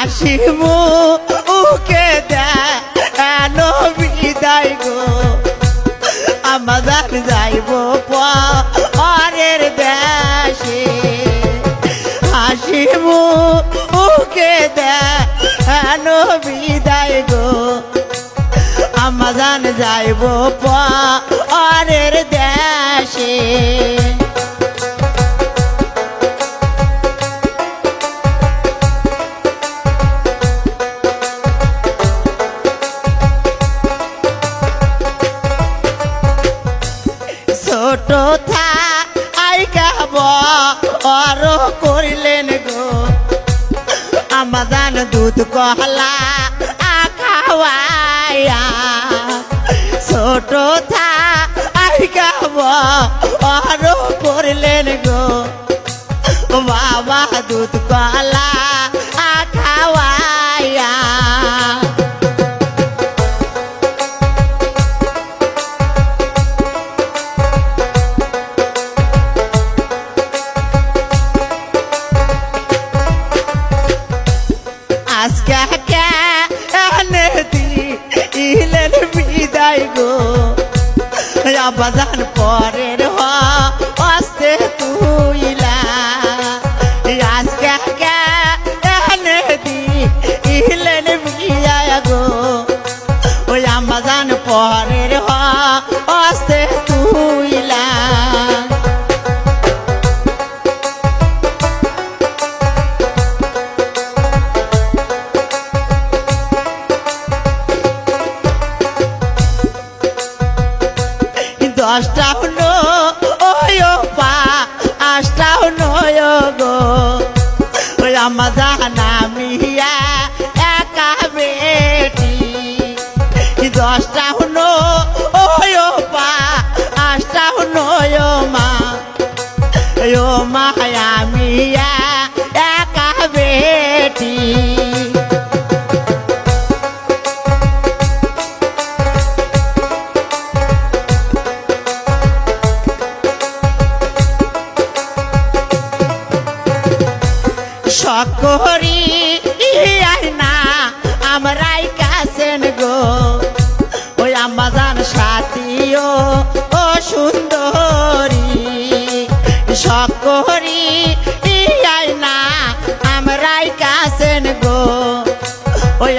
হাসিমু উকে দেন বিদায় গো আমাদের যাইব পরের দেশে হাসিমু উকে দেন বিদায় গো আমাদের যাইব পরের দেশে ছোট থাইকা বড় করিলেন গো আমাদের দুধ কলা খাওয়াইয়া ছোট থাইকা বড় করিলেন গো বাবা দুধ কলা খাওয়াইয়া আজকে কেনে দিলেন বিদায় গো আবাজান পরের হস্তে তুইলা আজকে কেনে দিলেন বিদায় গো ওই আবাজান পরের হস্তে তুইলা দশটা হলো ওই পা আটটা হলো গো ওই আমাদের নামিয়া একা বেটি দশটা হলো ওই পা আটটা হলো মা ও মায়ামিয়া একা বেটি সকরি না আমরাই কাছেন গো ওই আমাজান সাথীও ও সুন্দরী সকরি না আমরাই কাছেন গো ওই